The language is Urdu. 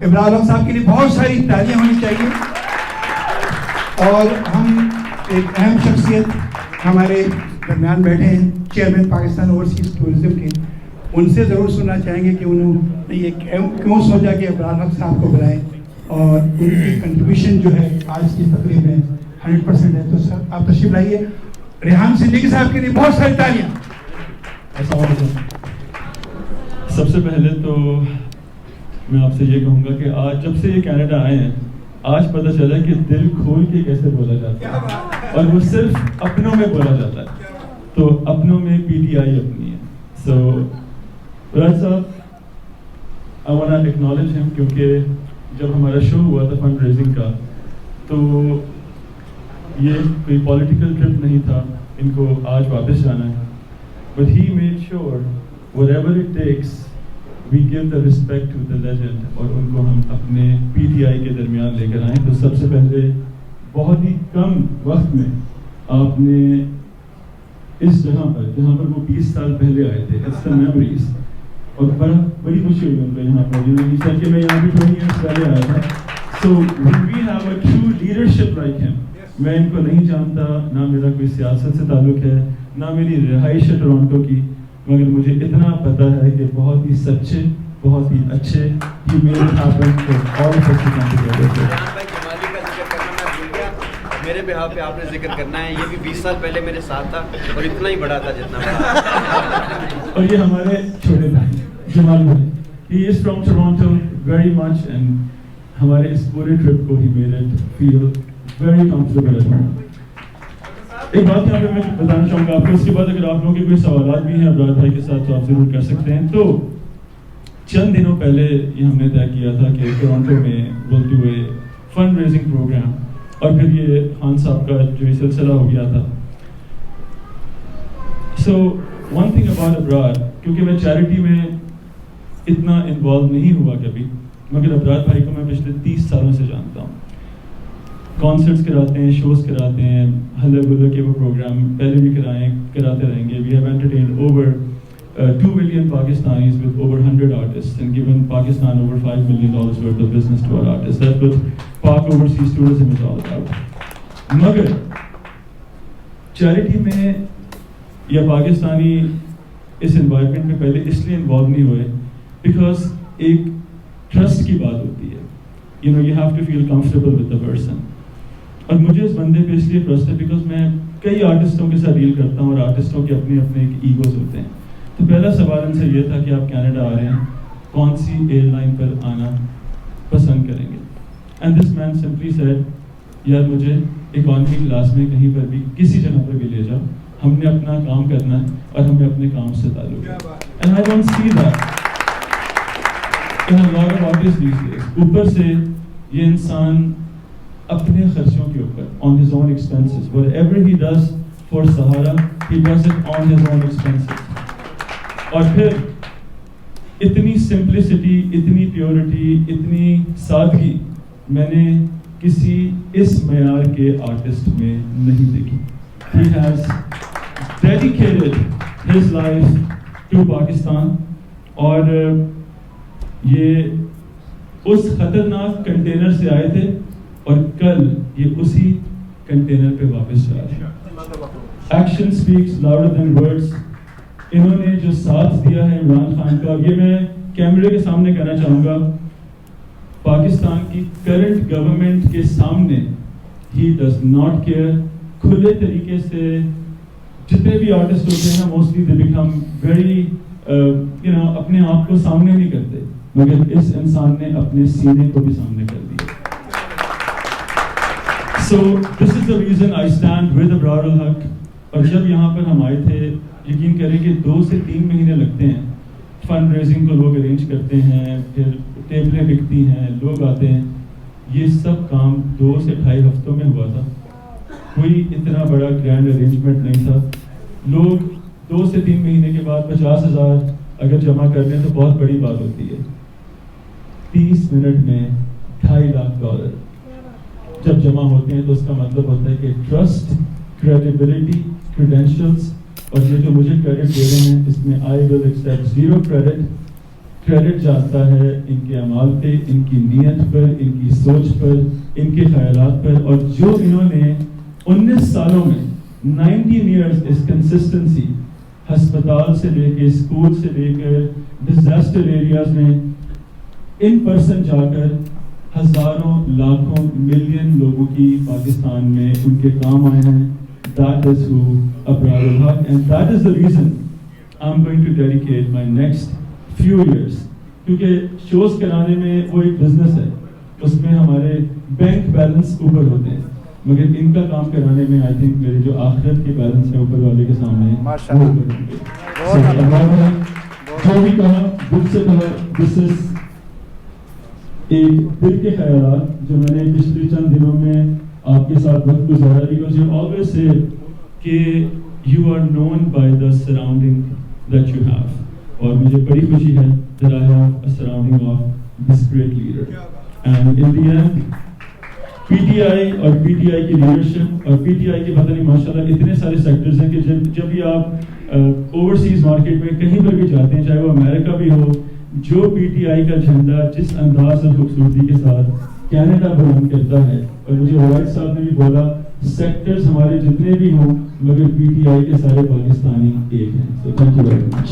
ابرار الحق صاحب کے لیے بہت ساری تالیاں ہونی چاہیے. اور ہم ایک اہم شخصیت ہمارے درمیان بیٹھے ہیں, چیئرمین پاکستان اوورسیز ٹورزم کے, ان سے ضرور سننا چاہیں گے کہ انہوں نے یہ کیوں سوچا کہ ابرار الحق صاحب کو بلائیں, اور ان کی کنٹریبیوشن جو ہے آج کی تقریب میں 100% ہے. تو سر آپ تشریف لائیے. ریحان صدیقی صاحب کے لیے بہت ساری تالیاں. السلام علیکم. سب سے پہلے تو میں آپ سے یہ کہوں گا کہ آج جب سے یہ کینیڈا آئے ہیں, آج پتہ چلا کہ دل کھول کے کیسے بولا جاتا ہے, اور وہ صرف اپنوں میں بولا جاتا ہے. تو اپنوں میں پی ٹی آئی اپنی ہے. سو راج صاحب, آئی وانٹ ایکنالج ہم, کیونکہ جب ہمارا شو ہوا تھا فنڈ ریزنگ کا, تو یہ کوئی پولیٹیکل ٹرپ نہیں تھا, ان کو آج واپس جانا ہے. But he made sure whatever it takes we give the respect to the legend, اور ان کو ہم اپنے پی ٹی آئی کے درمیان لے کر آئیں. تو سب سے پہلے بہت ہی کم وقت میں آپ نے اس جگہ پر, جہاں پر وہ 20 سال پہلے آئے تھے, it's the memories, اور بڑی خوشی ہوئی ان کو یہاں پر, جنہوں نے سر کہ میں یہاں بھی 20 years پہلے آیا تھا. So we have a true leadership like him. میں ان کو نہیں جانتا, نہ میرا کوئی سیاست سے تعلق ہے, نہ میری رہائش ہے ٹورانٹو کی, مگر مجھے اتنا پتہ ہے کہ بہت ہی سچے, بہت ہی اچھے. یہ میرے میرے بہاف پہ آپ نے ذکر کرنا ہے. یہ بھی 20 سال پہلے میرے ساتھ تھا, اور اتنا ہی بڑا تھا جتنا بڑا. اور یہ ہمارے چھوٹے بھائی جمال بھائی, he is from Toronto very much, and ہمارے اس پورے ٹرپ کو he made it feel very comfortable at home. ایک بات یہاں پہ میں بتانا چاہوں گا آپ کو, اس کے بعد اگر آپ لوگوں کے کوئی سوالات بھی ہیں ابرار بھائی کے ساتھ تو آپ ضرور کر سکتے ہیں. تو چند دنوں پہلے یہ ہم نے طے کیا تھا کہ ٹورانٹو میں بولتے ہوئے فنڈ ریزنگ پروگرام, اور پھر یہ خان صاحب کا جو یہ سلسلہ ہو گیا تھا. سو ون تھنگ اباؤٹ ابرار, کیونکہ میں چیریٹی میں اتنا انوالو نہیں ہوا کبھی, مگر ابرار بھائی کو میں پچھلے 30 سالوں سے جانتا ہوں. کانسرٹس کراتے ہیں, شوز کراتے ہیں, ہلے گلے کے وہ پروگرام پہلے بھی کراتے رہیں گے. We have entertained over 2 million Pakistanis with over 100 artists and given Pakistan over $5 million worth of business to our artists. That's what Pak Overseas Tourism is all about. مگر چیریٹی میں یا پاکستانی اس انوائرمنٹ میں پہلے اس لیے انوالو نہیں ہوئے بیکاز ایک ٹرسٹ کی بات ہوتی ہے. You know, you have to feel comfortable with the person. اور مجھے اس بندے پہ اس لیے ٹرسٹ ہے بیکاز میں کئی آرٹسٹوں کے ساتھ ڈیل کرتا ہوں, اور آرٹسٹوں کے اپنے اپنے ایک ایگوز ہوتے ہیں. تو پہلا سوال ان سے یہ تھا کہ آپ کینیڈا آ رہے ہیں, کون سی ایئر لائن پر آنا پسند کریں گے. And this man simply said یار مجھے اکانومی کلاس میں کہیں پر بھی کسی جگہ پر بھی لے جاؤ, ہم نے اپنا کام کرنا ہے اور ہمیں اپنے کام سے تعلق ہے. And I don't see that in a lot of artists these days. اوپر سے یہ انسان اپنے خرچوں کے اوپر on his own expenses, whatever he does for Sahara he does it on his own expenses. اور پھر اتنی سمپلسٹی, اتنی پیورٹی, اتنی سادگی میں نے کسی اس معیار کے آرٹسٹ میں نہیں دیکھی. He has dedicated his life to Pakistan, اور یہ اس خطرناک کنٹینر سے آئے تھے اور کل یہ اسی کنٹینر پہ واپس جا رہے ہیں. Action speaks louder than words. انہوں نے جو ساتھ دیا ہے عمران خان کا, یہ میں کیمرے کے سامنے کہنا چاہوں گا, پاکستان کی کرنٹ گورنمنٹ کے سامنے ہی ڈز ناٹ کیئر. کھلے طریقے سے جتنے بھی آرٹسٹ ہوتے ہیں نا, موسٹلی دے بیکم ویری اپنے آپ کو سامنے نہیں کرتے, مگر اس انسان نے اپنے سینے کو بھی سامنے کر دیا. So this is the reason I stand with ابرار الحق. اور جب یہاں پر ہم آئے تھے, یقین کریں کہ 2 سے 3 مہینے لگتے ہیں. فنڈ ریزنگ کو لوگ ارینج کرتے ہیں, پھر ٹیبلیں بکتی ہیں, لوگ آتے ہیں. یہ سب کام 2 سے 2.5 ہفتوں میں ہوا تھا. کوئی اتنا بڑا گرینڈ ارینجمنٹ نہیں تھا. لوگ 2 سے 3 مہینے کے بعد 50,000 اگر جمع کر لیں تو بہت بڑی بات ہوتی ہے. 30 منٹ میں $2.5 لاکھ جب جمع ہوتے ہیں تو اس کا مطلب ہوتا ہے کہ ٹرسٹ, کریڈیبلٹی, کریڈینشلز, اور یہ جو مجھے کریڈٹ دے رہے ہیں اس میں I will accept 0 credit. Credit جاتا ہے ان کے اعمال پہ، ان کی نیت پر، ان کی سوچ پر، ان کے خیالات پر، اور جو انہوں نے 19 سالوں میں 19 ایئرز اس کنسسٹنسی، ہسپتال سے لے کے اسکول سے لے کر ڈیزاسٹر ایریاز میں ان پرسن جا کر ہزاروں لاکھوں ملین لوگوں کی پاکستان میں ان کے کام آئے ہیں. That is who Abrar ul-Haq, and that is the reason I'm going to dedicate my next few years. کیونکہ شوز کرانے میں وہ ایک بزنس ہے، اس میں ہمارے بینک بیلنس اوپر ہوتے ہیں، مگر ان کا کام کرانے میں آئی تھنک میرے جو آخرت کے بیلنس ہیں اوپر والے کے سامنے وہ اوپر ہوں گے. جو بھی کہا دل سے کہا، دس از ایک دل کے خیالات جو میں نے پچھلے چند دنوں میں آپ کے ساتھ وقت گزارا. بیکاز یو آلویز سے کہ you are known by the surrounding that you have, اور مجھے بڑی خوشی ہے that I have a surrounding of this great leader. And in the end, PTI اور PTI کی لیڈرشپ اور PTI کے پتہ نہیں ماشاءاللہ اتنے سارے سیکٹرز ہیں کہ جب بھی آپ اوورسیز مارکیٹ میں کہیں پر بھی جاتے ہیں، چاہے وہ امریکہ بھی ہو، جو PTI کا جھنڈا جس انداز اور خوبصورتی کے ساتھ کینیڈا بلند کرتا ہے، اور مجھے وائٹ صاحب نے بھی بولا سیکٹرز ہمارے جتنے بھی ہوں مگر PTI کے سارے پاکستانی ایک ہیں. So thank you very much.